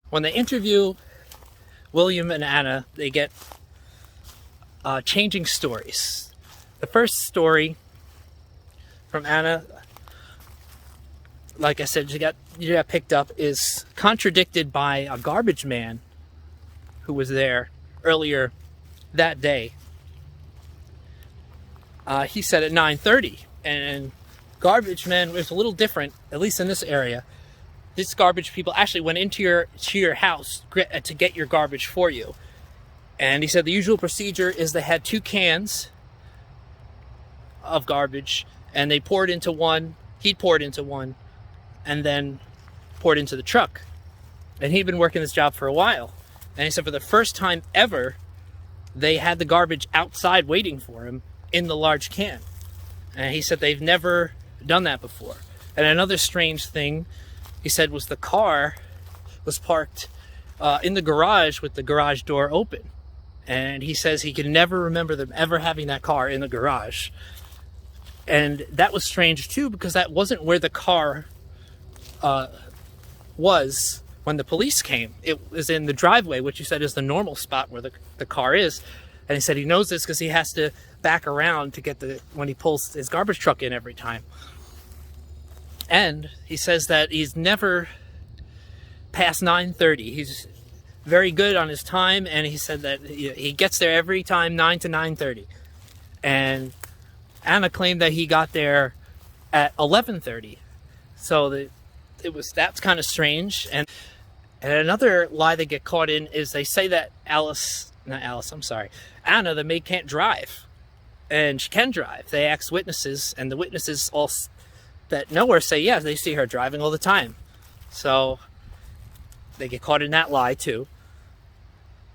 when they interview William and Anna, they get changing stories. The first story from Anna, like I said, you got picked up, is contradicted by a garbage man who was there earlier that day. He said at 9:30, and garbage men was a little different, at least in this area. This garbage people actually went into your house to get your garbage for you. And he said the usual procedure is they had 2 cans of garbage, and they poured into one, he'd poured into one, and then poured into the truck. And he'd been working this job for a while. And he said for the first time ever, they had the garbage outside waiting for him in the large can. And he said they've never done that before. And another strange thing, he said, was the car was parked in the garage with the garage door open. And he says he can never remember them ever having that car in the garage. And that was strange too, because that wasn't where the car was when the police came. It was in the driveway, which he said is the normal spot where the car is. And he said he knows this because he has to back around to get when he pulls his garbage truck in every time. And he says that he's never past 9:30. He's very good on his time, and he said that he gets there every time 9 to 9:30. And Anna claimed that he got there at 11:30. So that's kind of strange. And another lie they get caught in is they say that Anna, the maid, can't drive. And she can drive. They ask witnesses, and the witnesses all that know her say, yeah, they see her driving all the time. So they get caught in that lie too.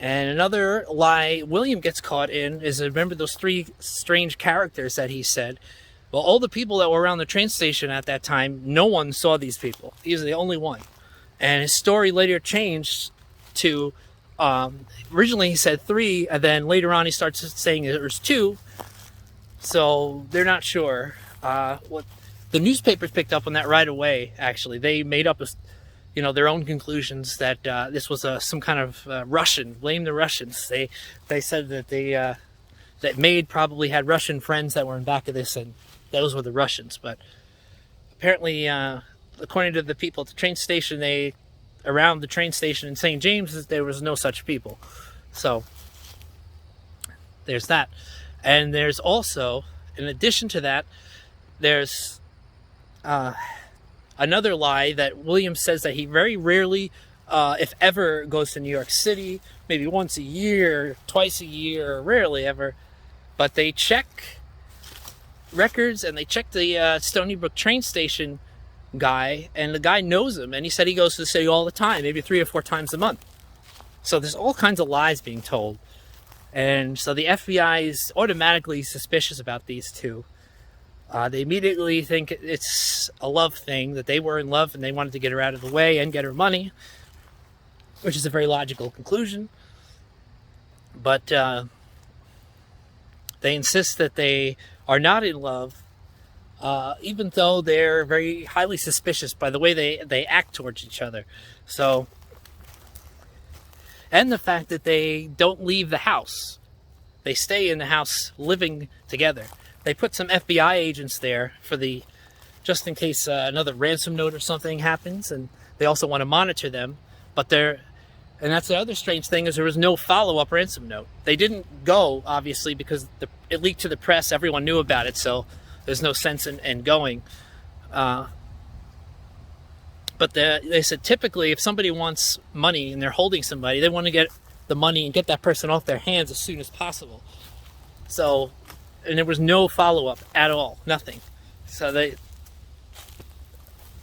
And another lie William gets caught in is, remember those 3 strange characters that he said? Well, all the people that were around the train station at that time, no one saw these people. He was the only one. And his story later changed to, originally he said 3, and then later on he starts saying there's 2. So they're not sure. What the newspapers picked up on that right away, actually. They made up their own conclusions that this was some kind of Russian. Blame the Russians. They said that that maid probably had Russian friends that were in back of this, and those were the Russians. But apparently, according to the people at the train station, around the train station in St. James, there was no such people. So there's that. And there's also, in addition to that, there's another lie that William says that he very rarely, if ever, goes to New York City, maybe once a year, twice a year, rarely ever. But they check records, and they check the Stony Brook train station guy, and the guy knows him, and he said he goes to the city all the time, maybe 3 or 4 times a month. So there's all kinds of lies being told. And so the FBI is automatically suspicious about these 2. They immediately think it's a love thing, that they were in love and they wanted to get her out of the way and get her money, which is a very logical conclusion. But they insist that they are not in love, even though they're very highly suspicious by the way they act towards each other. So, and the fact that they don't leave the house. They stay in the house living together. They put some FBI agents there just in case another ransom note or something happens, and they also want to monitor them. And that's the other strange thing, is there was no follow-up ransom note. They didn't go, obviously, because it leaked to the press. Everyone knew about it, so there's no sense in going. But they said typically if somebody wants money and they're holding somebody, they want to get the money and get that person off their hands as soon as possible. So, and there was no follow-up at all, nothing. So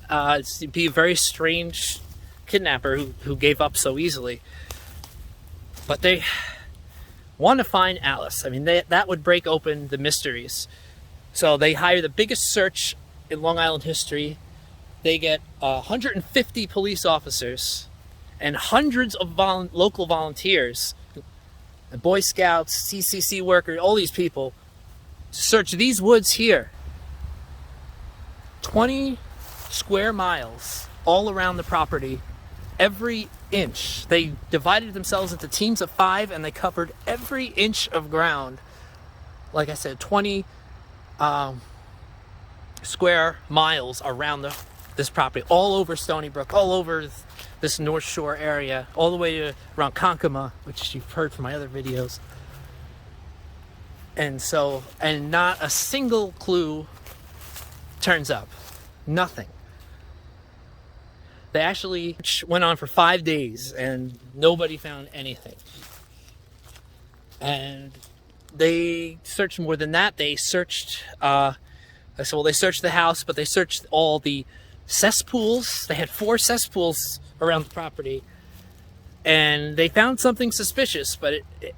it'd be a very strange kidnapper who gave up so easily. But they want to find Alice. I mean, that would break open the mysteries. So they hire the biggest search in Long Island history. They get 150 police officers and hundreds of local volunteers, Boy Scouts, CCC workers, all these people, to search these woods here. 20 square miles all around the property. Every inch. They divided themselves into teams of 5, and they covered every inch of ground. Like I said, 20 square miles around this property, all over Stony Brook, all over this North Shore area, all the way to around Konkoma, which you've heard from my other videos. And not a single clue turns up. Nothing. They actually went on for 5 days and nobody found anything. And they searched more than that. They searched, they searched the house, but they searched all the cesspools. They had 4 cesspools around the property, and they found something suspicious, but it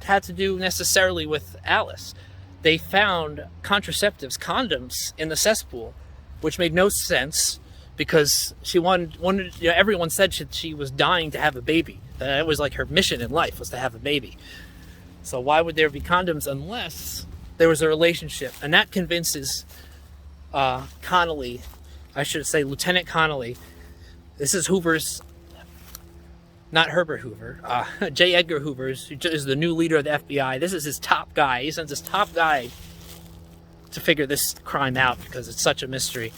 had to do necessarily with Alice. They found contraceptives, condoms, in the cesspool, which made no sense because she wanted everyone said she was dying to have a baby. That was like her mission in life, was to have a baby. So why would there be condoms unless there was a relationship? And that convinces Connolly, I should say Lieutenant Connolly. This is Hoover's, not Herbert Hoover, J. Edgar Hoover is the new leader of the FBI. This is his top guy. He sends his top guy to figure this crime out because it's such a mystery.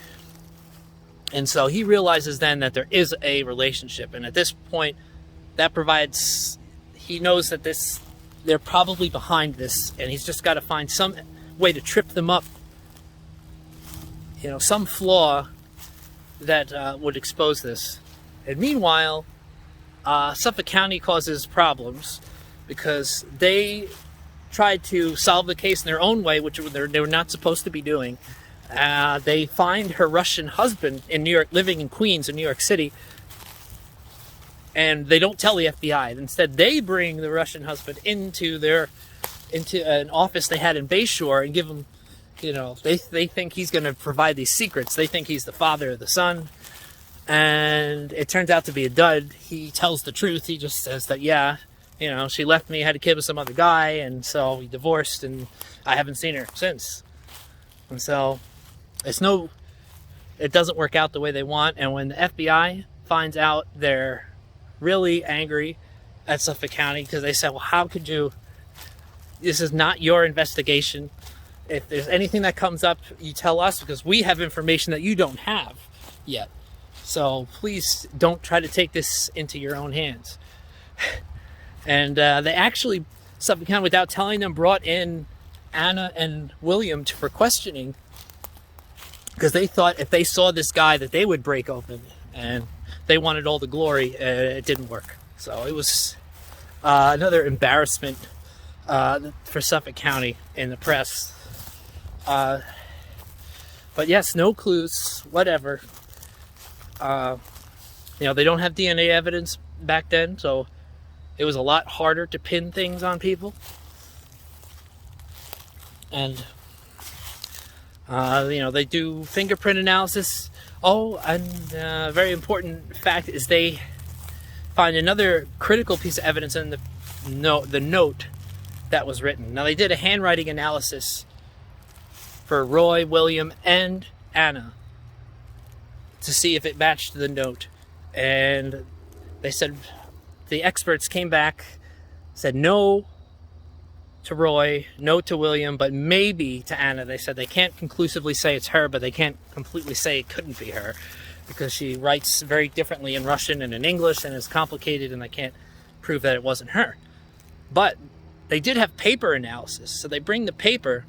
And so he realizes then that there is a relationship. And at this point, that provides, he knows that they're probably behind this, and he's just got to find some way to trip them up. Some flaw that would expose this. And meanwhile, Suffolk County causes problems because they tried to solve the case in their own way, which they were not supposed to be doing. They find her Russian husband in New York, living in Queens in New York City, and they don't tell the FBI. Instead, they bring the Russian husband into an office they had in Bayshore and give him, they think he's going to provide these secrets. They think he's the father of the son. And it turns out to be a dud. He tells the truth. He just says that, she left me, had a kid with some other guy, and so we divorced, and I haven't seen her since. And so it doesn't work out the way they want. And when the FBI finds out, they're really angry at Suffolk County because they said, well, how could you? This is not your investigation. If there's anything that comes up, you tell us because we have information that you don't have yet. So please don't try to take this into your own hands. And they actually, Suffolk County, without telling them, brought in Anna and William for questioning because they thought if they saw this guy that they would break open, and they wanted all the glory. It didn't work. So it was another embarrassment for Suffolk County in the press. But yes, no clues, whatever. They don't have DNA evidence back then, so it was a lot harder to pin things on people. And they do fingerprint analysis. Oh, and a very important fact is they find another critical piece of evidence in the note that was written. Now, they did a handwriting analysis for Roy, William, and Anna to see if it matched the note. And they said, the experts came back, said no to Roy, no to William, but maybe to Anna. They said they can't conclusively say it's her, but they can't completely say it couldn't be her because she writes very differently in Russian and in English, and it's complicated, and they can't prove that it wasn't her. But they did have paper analysis, so they bring the paper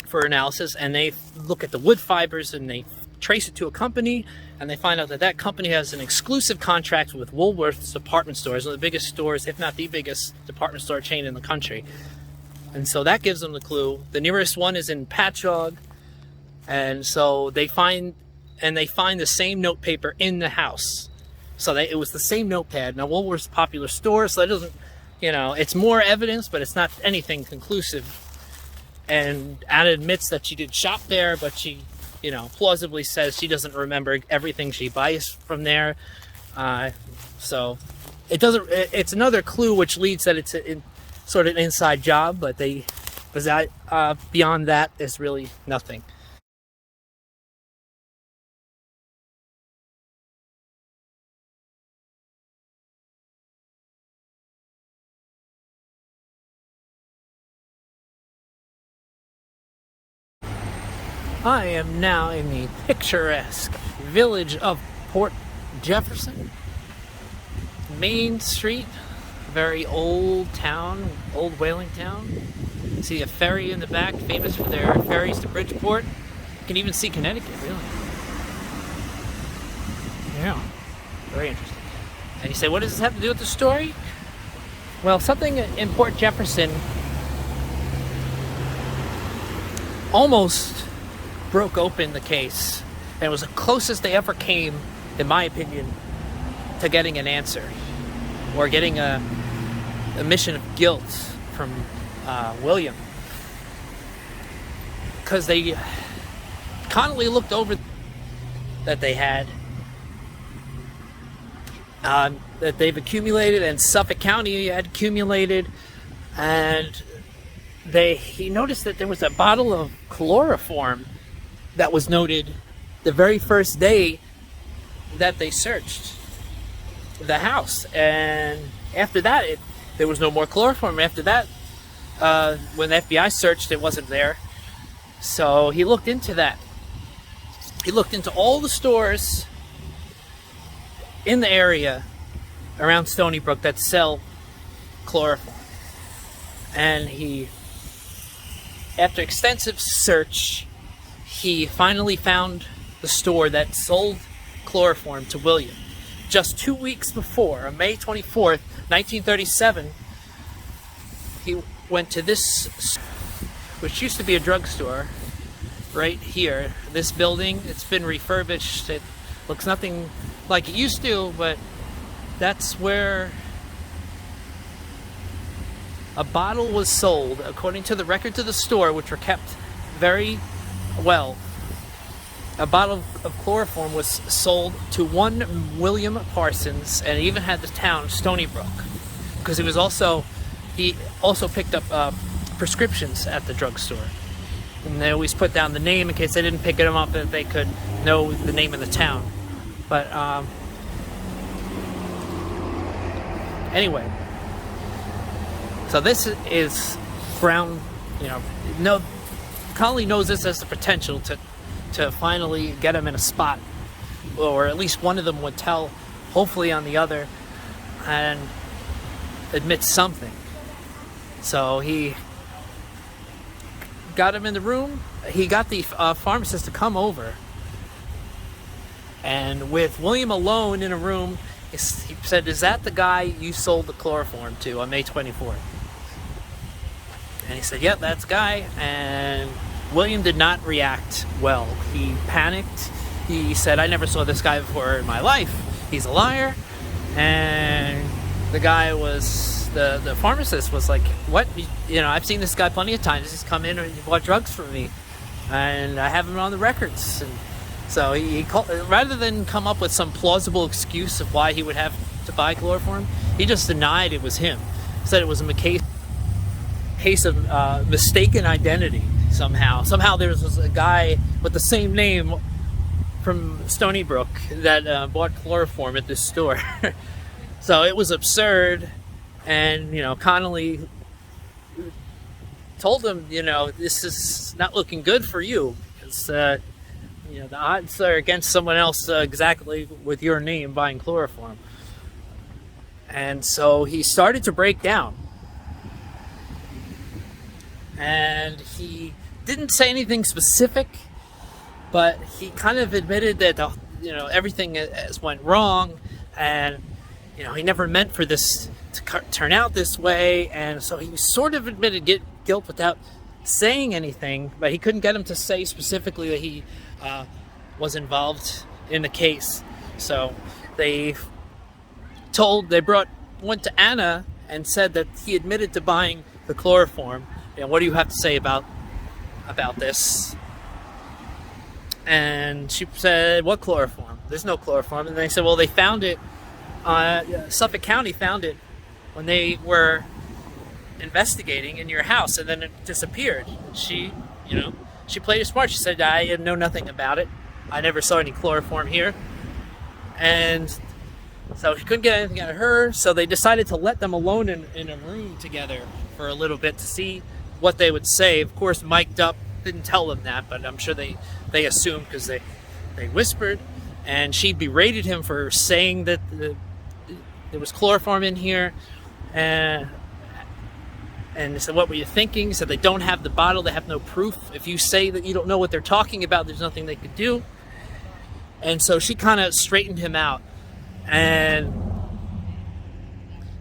for analysis, and they look at the wood fibers, and they trace it to a company, and they find out that company has an exclusive contract with Woolworth's department stores, one of the biggest stores, if not the biggest department store chain in the country. And so that gives them the clue. The nearest one is in Patchogue, and so they find the same note paper in the house. So it was the same notepad. Now, Woolworth's a popular store, so that doesn't, it's more evidence, but it's not anything conclusive. And Anna admits that she did shop there, but she plausibly says she doesn't remember everything she buys from there. So it's another clue which leads that it's sort of an inside job, but beyond that, there's really nothing. I am now in the picturesque village of Port Jefferson. Main Street, very old town, old whaling town. See a ferry in the back, famous for their ferries to Bridgeport. You can even see Connecticut, really. Yeah, very interesting. And you say, what does this have to do with the story? Well, something in Port Jefferson almost broke open the case. And it was the closest they ever came, in my opinion, to getting an answer. Or getting a admission of guilt from William. Because they constantly looked over that they had, that they've accumulated, and Suffolk County had accumulated, and he noticed that there was a bottle of chloroform that was noted the very first day that they searched the house. And after that, there was no more chloroform. After that, when the FBI searched, it wasn't there. So he looked into that. He looked into all the stores in the area around Stony Brook that sell chloroform. And after extensive search, he finally found the store that sold chloroform to William. Just 2 weeks before, on May 24th, 1937, he went to this, which used to be a drugstore, right here. This building, it's been refurbished. It looks nothing like it used to, but that's where a bottle was sold, according to the records of the store, which were kept very well. A bottle of chloroform was sold to one William Parsons, and it even had the town Stony Brook, because he also picked up prescriptions at the drugstore, and they always put down the name in case they didn't pick them up, that they could know the name of the town. But anyway, so this is Brown. Connolly knows this has the potential to finally get him in a spot, or at least one of them would tell, hopefully on the other, and admit something. So he got him in the room. He got the pharmacist to come over, and with William alone in a room, he said, "Is that the guy you sold the chloroform to on May 24th?" And he said, "Yep, that's the guy." And William did not react well. He panicked. He said, "I never saw this guy before in my life. He's a liar." And the guy the pharmacist was like, "What? I've seen this guy plenty of times. He's come in and he bought drugs from me, and I have him on the records." And so he called, rather than come up with some plausible excuse of why he would have to buy chloroform, he just denied it was him. Said it was a case of mistaken identity. Somehow there was a guy with the same name from Stony Brook that bought chloroform at this store. So it was absurd. And Connolly told him, this is not looking good for you, because the odds are against someone else exactly with your name buying chloroform. And so he started to break down, and he didn't say anything specific, but he kind of admitted that everything has went wrong, and he never meant for this to turn out this way. And so he sort of admitted guilt without saying anything, but he couldn't get him to say specifically that he was involved in the case. So they went to Anna and said that he admitted to buying the chloroform. What do you have to say about this? And she said, "What chloroform? There's no chloroform." And they said, "Well, they found it. Suffolk County found it when they were investigating in your house, and then it disappeared." She played it smart. She said, "I know nothing about it. I never saw any chloroform here." And so she couldn't get anything out of her. So they decided to let them alone in a room together for a little bit to see what they would say. Of course, mic'd up didn't tell them that, but I'm sure they assumed because they whispered, and she berated him for saying that there was chloroform in here, and they said, what were you thinking? He said they don't have the bottle, they have no proof. If you say that you don't know what they're talking about, there's nothing they could do. And so she kind of straightened him out, and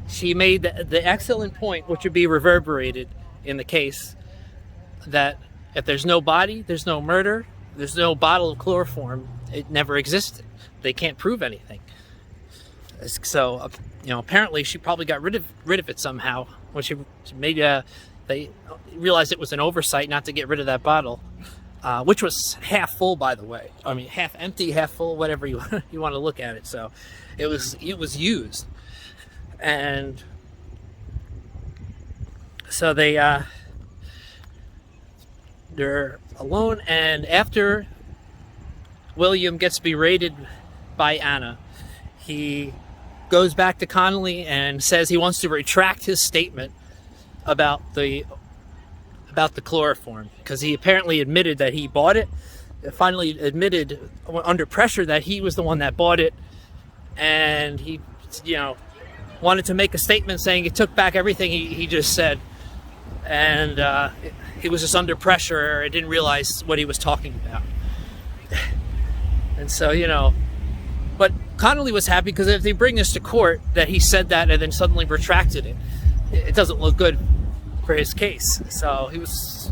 she made the excellent point, which would be reverberated in the case, that if there's no body, there's no murder, there's no bottle of chloroform, it never existed. They can't prove anything. So, apparently she probably got rid of it somehow when she made. They realized it was an oversight not to get rid of that bottle, which was half full, by the way. I mean, half empty, half full, whatever you want to look at it. So, it was used, and so they're alone. And after William gets berated by Anna, he goes back to Connolly and says he wants to retract his statement about the chloroform, because he apparently admitted that he bought it. Finally admitted under pressure that he was the one that bought it, and he wanted to make a statement saying he took back everything he just said, and he was just under pressure. I didn't realize what he was talking about. And so, but Connolly was happy, because if they bring this to court that he said that and then suddenly retracted it, it doesn't look good for his case. So he was,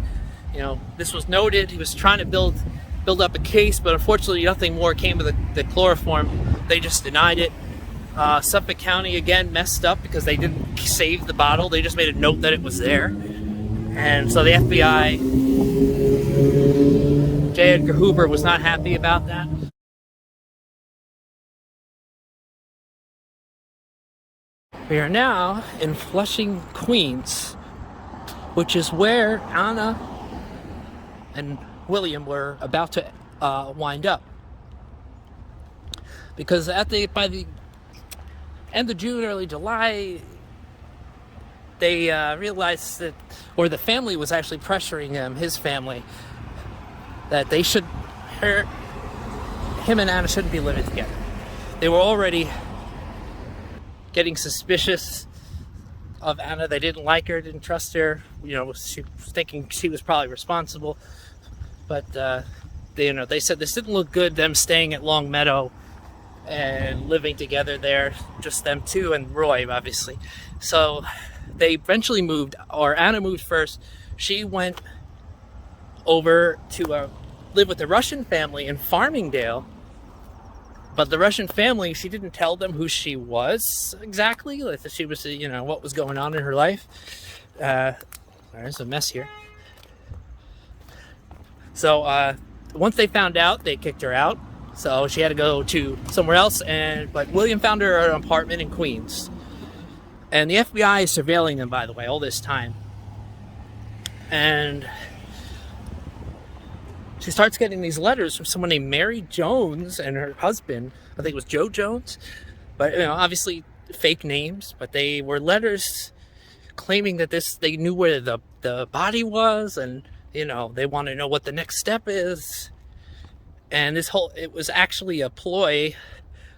this was noted. He was trying to build up a case, but unfortunately nothing more came of the chloroform. They just denied it. Suffolk County again messed up because they didn't save the bottle. They just made a note that it was there. And so the FBI, J. Edgar Hoover, was not happy about that. We are now in Flushing, Queens, which is where Anna and William were about to wind up. Because by the end of June, early July, they realized that, or the family was actually pressuring him, his family, that they should, him and Anna shouldn't be living together. They were already getting suspicious of Anna. They didn't like her, didn't trust her. She was thinking she was probably responsible. But they said this didn't look good, them staying at Long Meadow and living together there, just them two and Roy, obviously. So they eventually moved, or Anna moved first. She went over to live with the Russian family in Farmingdale. But the Russian family, she didn't tell them who she was exactly. Like she was, what was going on in her life. There's a mess here. So once they found out, they kicked her out. So she had to go to somewhere else. But William found her an apartment in Queens. And the FBI is surveilling them, by the way, all this time. And she starts getting these letters from someone named Mary Jones and her husband. I think it was Joe Jones. But, obviously fake names. But they were letters claiming that they knew where the body was. And, they want to know what the next step is. And it was actually a ploy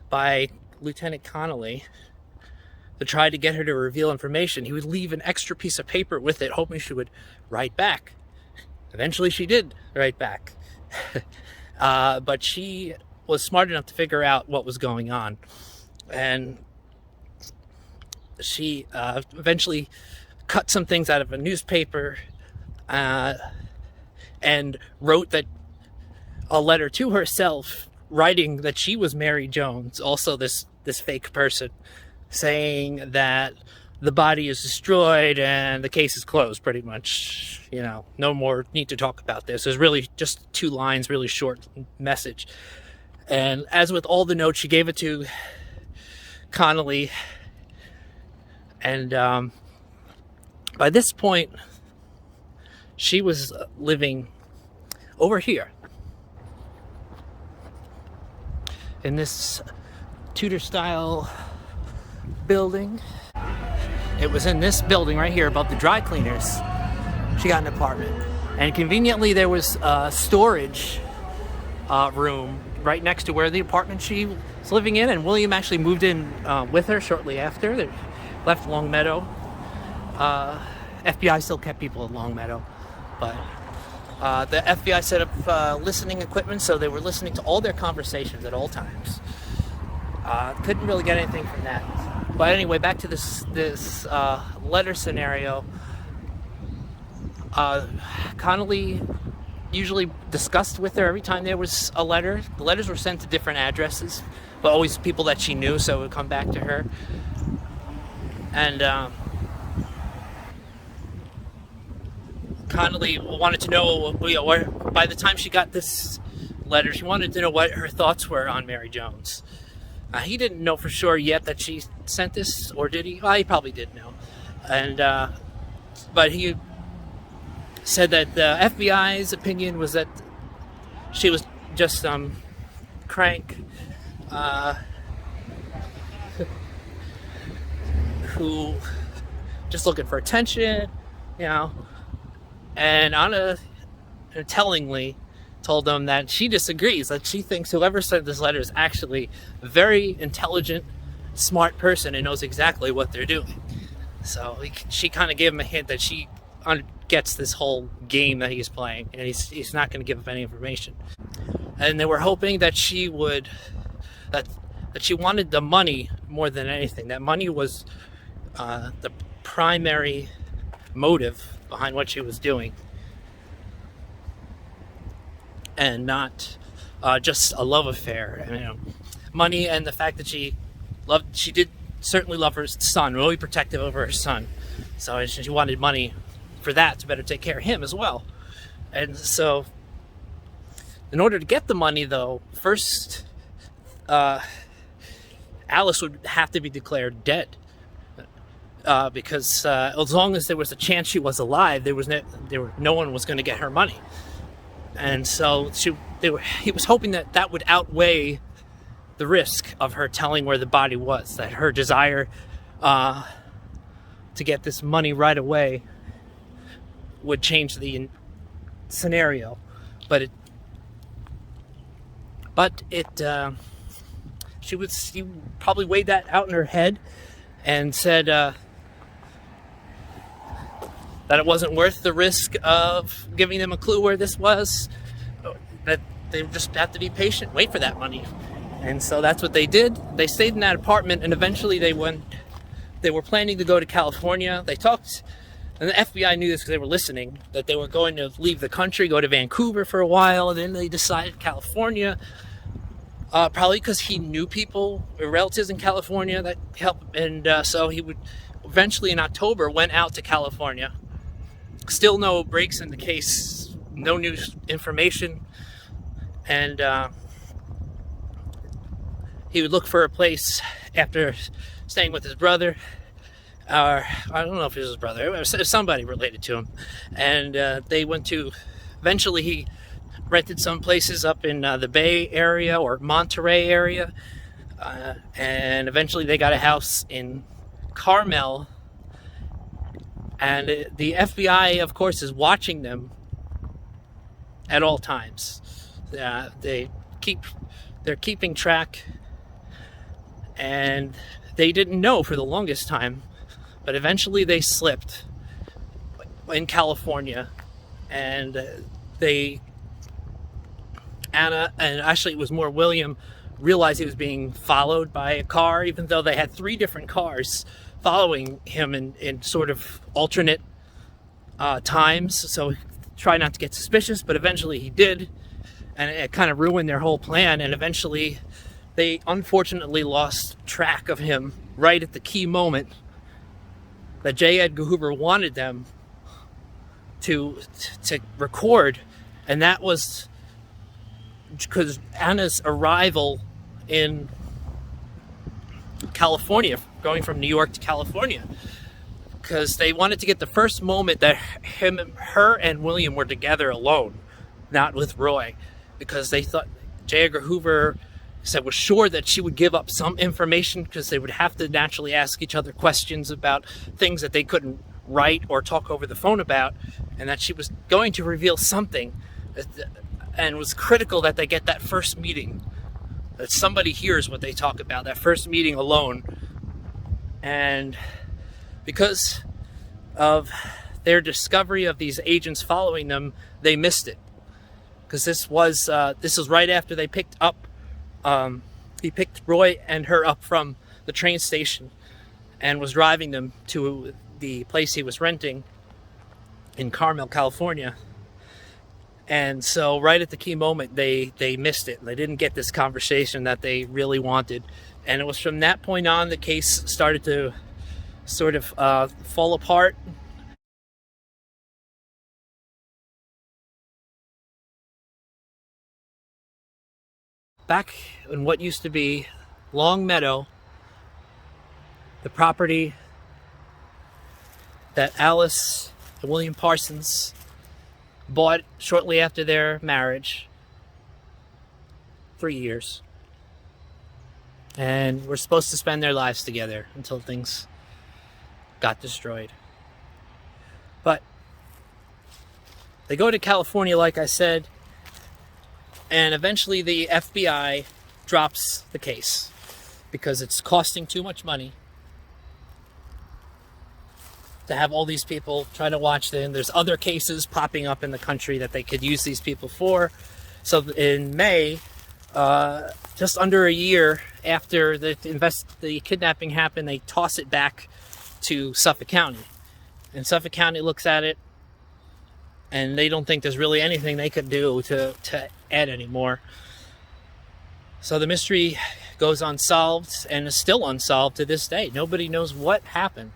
by Lieutenant Connolly to try to get her to reveal information. He would leave an extra piece of paper with it, hoping she would write back. Eventually she did write back. But she was smart enough to figure out what was going on. And she eventually cut some things out of a newspaper and wrote a letter to herself, writing that she was Mary Jones, also this fake person, saying that the body is destroyed and the case is closed, pretty much. No more need to talk about this. There's really just 2 lines, really short message. And as with all the notes, she gave it to Connolly. And by this point, she was living over here in this Tudor-style building. It was in this building right here above the dry cleaners. She got an apartment. And conveniently, there was a storage room right next to where the apartment she was living in, and William actually moved in with her shortly after. They left Longmeadow. FBI still kept people in Longmeadow, but the FBI set up listening equipment, so they were listening to all their conversations at all times. Couldn't really get anything from that. But anyway, back to this letter scenario. Connolly usually discussed with her every time there was a letter. The letters were sent to different addresses, but always people that she knew, so it would come back to her. And Connolly wanted to know, by the time she got this letter, she wanted to know what her thoughts were on Mary Jones. He didn't know for sure yet that she sent this, or did he? Well, he probably did know. And but he said that the FBI's opinion was that she was just some crank who just looking for attention, you know. And Anna tellingly told them that she disagrees, that she thinks whoever sent this letter is actually a very intelligent, smart person and knows exactly what they're doing. So she kind of gave him a hint that she gets this whole game that he's playing, and he's not going to give up any information. And they were hoping that she would, that she wanted the money more than anything. That money was the primary motive behind what she was doing, and not just a love affair. And, you know, money and the fact that she did certainly love her son, really protective over her son. So she wanted money for that to better take care of him as well. And so in order to get the money, though, first Alice would have to be declared dead, because as long as there was a chance she was alive, no one was going to get her money. And so he was hoping that would outweigh the risk of her telling where the body was, that her desire to get this money right away would change the scenario. But she probably weighed that out in her head and said that it wasn't worth the risk of giving them a clue where this was, that they just have to be patient, wait for that money. And so that's what they did. They stayed in that apartment, and eventually they were planning to go to California. They talked, and the FBI knew this because they were listening, that they were going to leave the country, go to Vancouver for a while, and then they decided California, probably because he knew people, relatives in California that helped. And so he would eventually in October went out to California. Still no breaks in the case, no new information, and he would look for a place after staying with his brother, or I don't know if it was his brother, it was somebody related to him. And eventually he rented some places up in the Bay Area or Monterey area, and eventually they got a house in Carmel. And the FBI, of course, is watching them at all times. They're keeping track, and they didn't know for the longest time, but eventually they slipped in California, and Anna, and actually it was more William, realized he was being followed by a car, even though they had 3 different cars following him in sort of alternate times. So try not to get suspicious, but eventually he did, and it kind of ruined their whole plan. And eventually they unfortunately lost track of him right at the key moment that J. Edgar Hoover wanted them to record, and that was because Anna's arrival in California, going from New York to California, because they wanted to get the first moment that her and William were together alone, not with Roy, because they thought J. Edgar Hoover was sure that she would give up some information, because they would have to naturally ask each other questions about things that they couldn't write or talk over the phone about, and that she was going to reveal something, and was critical that they get that first meeting, that somebody hears what they talk about, that first meeting alone. And because of their discovery of these agents following them, they missed it. Because this was right after they picked up, he picked Roy and her up from the train station and was driving them to the place he was renting in Carmel, California. And so right at the key moment, they missed it. They didn't get this conversation that they really wanted. And it was from that point on the case started to sort of fall apart. Back in what used to be Long Meadow, the property that Alice and William Parsons bought shortly after their marriage, 3 years, and were supposed to spend their lives together until things got destroyed. But they go to California, like I said, and eventually the FBI drops the case because it's costing too much money to have all these people trying to watch them. There's other cases popping up in the country that they could use these people for. So in May, just under a year after the kidnapping happened, they toss it back to Suffolk County. And Suffolk County looks at it, and they don't think there's really anything they could do to add anymore. So the mystery goes unsolved, and is still unsolved to this day. Nobody knows what happened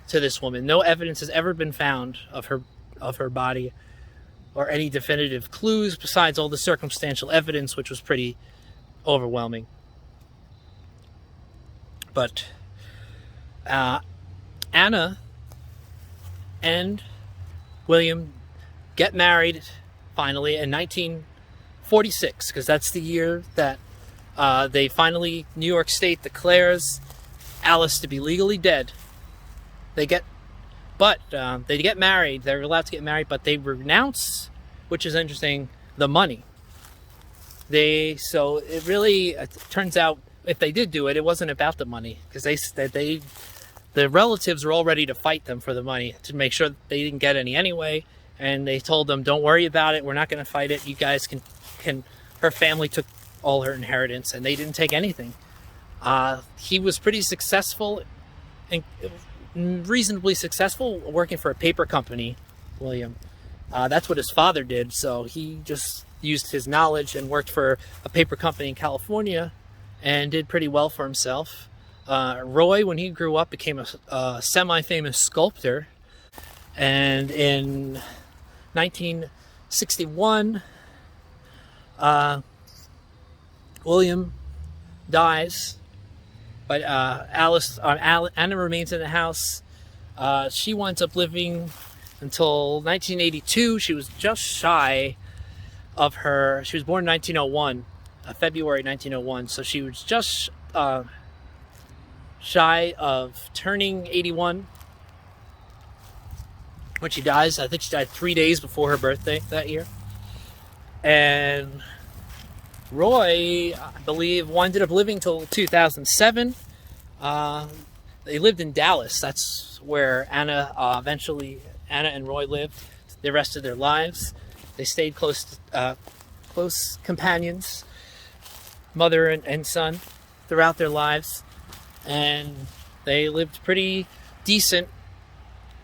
to this woman. No evidence has ever been found of her body, or any definitive clues besides all the circumstantial evidence, which was pretty overwhelming. But Anna and William get married finally in 1946, because that's the year that they finally, New York State declares Alice to be legally dead. They get married. They're allowed to get married, but they renounce, which is interesting, the money. It turns out, if they did do it, it wasn't about the money, because the relatives were all ready to fight them for the money to make sure they didn't get any anyway. And they told them, "Don't worry about it. We're not going to fight it. You guys can." Her family took all her inheritance, and they didn't take anything. He was pretty successful, and reasonably successful, working for a paper company, William. That's what his father did. So he just used his knowledge and worked for a paper company in California and did pretty well for himself. Roy, when he grew up, became a semi-famous sculptor. And in 1961, William dies, but Anna remains in the house. She winds up living until 1982. She was just shy of her. She was born in 1901, February 1901. So she was just shy of turning 81 when she dies. I think she died 3 days before her birthday that year. And Roy, I believe, ended up living till 2007. They lived in Dallas. That's where Anna and Roy lived the rest of their lives. They stayed close companions, mother and son, throughout their lives. And they lived pretty decent,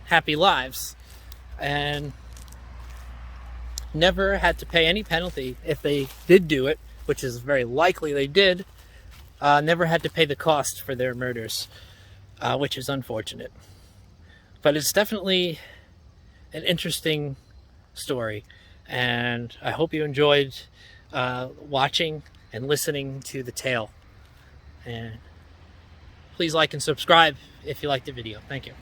happy lives. And never had to pay any penalty if they did do it, which is very likely they did. Never had to pay the cost for their murders, which is unfortunate. But it's definitely an interesting story, and I hope you enjoyed watching and listening to the tale. And please like and subscribe if you liked the video. Thank you.